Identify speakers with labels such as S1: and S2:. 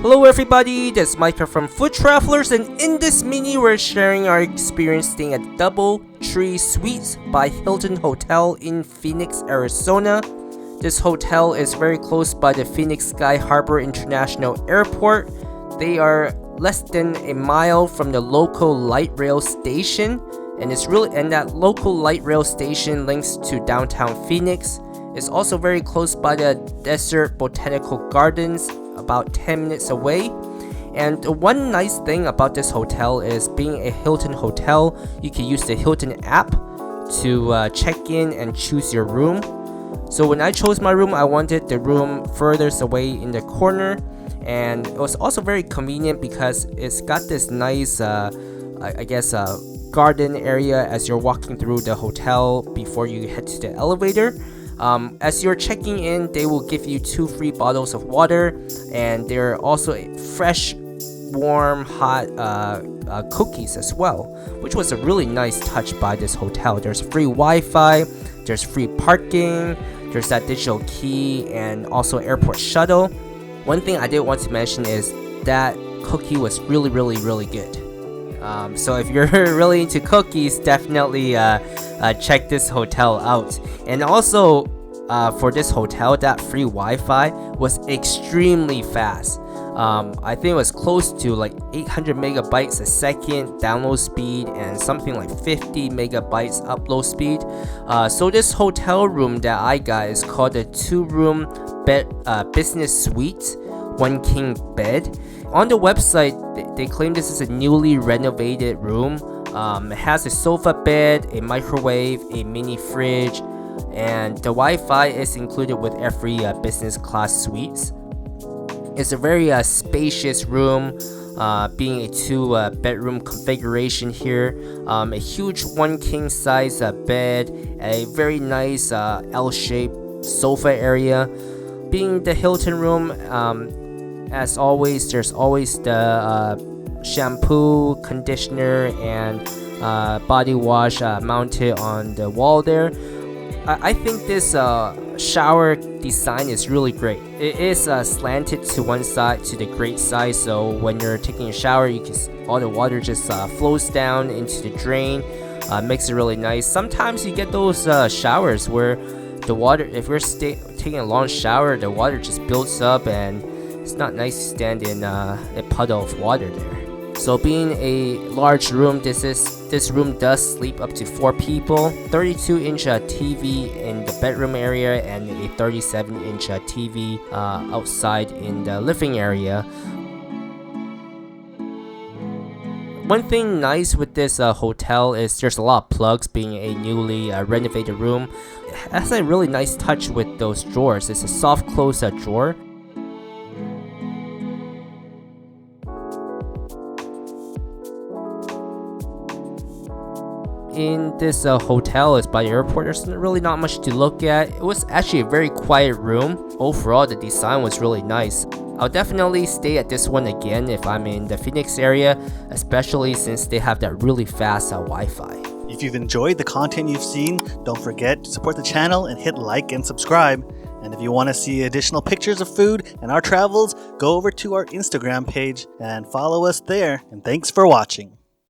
S1: Hello everybody, this is Micah from Food Travelers, and in this mini we're sharing our experience staying at DoubleTree Suites by Hilton Hotel in Phoenix, Arizona. This hotel is very close by the Phoenix Sky Harbor International Airport. They are less than a mile from the local light rail station, and that local light rail station links to downtown Phoenix. It's also very close by the Desert Botanical Gardens, about 10 minutes away. And one nice thing about this hotel is being a Hilton hotel, you can use the Hilton app to check in and choose your room. So when I chose my room, I wanted the room furthest away in the corner, and it was also very convenient because it's got this nice garden area as you're walking through the hotel before you head to the elevator. As you're checking in, they will give you 2 free bottles of water, and there are also fresh, warm, hot cookies as well, which was a really nice touch by this hotel. There's free Wi-Fi, there's free parking, there's that digital key, and also airport shuttle. One thing I did want to mention is that cookie was really good. So if you're really into cookies, definitely check this hotel out. And also for this hotel, that free Wi-Fi was extremely fast. I think it was close to like 800 megabytes a second download speed and something like 50 megabytes upload speed. So this hotel room that I got is called a 2-room bed business suite, 1 king bed. On the website, they claim this is a newly renovated room. It has a sofa bed, a microwave, a mini fridge, and the Wi-Fi is included with every business class suites. It's a very spacious room, being a 2-bedroom configuration here. A huge 1 king size bed, a very nice L-shaped sofa area. Being the Hilton room, as always, there's always the shampoo, conditioner, and body wash mounted on the wall there. I think this shower design is really great. It is slanted to one side, to the great side, so when you're taking a shower, all the water just flows down into the drain. Makes it really nice. Sometimes you get those showers where the water, if you're taking a long shower, the water just builds up and it's not nice to stand in a puddle of water there. So being a large room, this room does sleep up to 4 people. 32-inch TV in the bedroom area and a 37-inch TV outside in the living area. One thing nice with this hotel is there's a lot of plugs, being a newly renovated room. It has a really nice touch with those drawers. It's a soft close drawer. In this hotel is by the airport. There's really not much to look at. It was actually a very quiet room. Overall, the design was really nice. I'll definitely stay at this one again if I'm in the Phoenix area, especially since they have that really fast Wi-Fi.
S2: If you've enjoyed the content you've seen, don't forget to support the channel and hit like and subscribe. And if you want to see additional pictures of food and our travels, go over to our Instagram page and follow us there. And thanks for watching.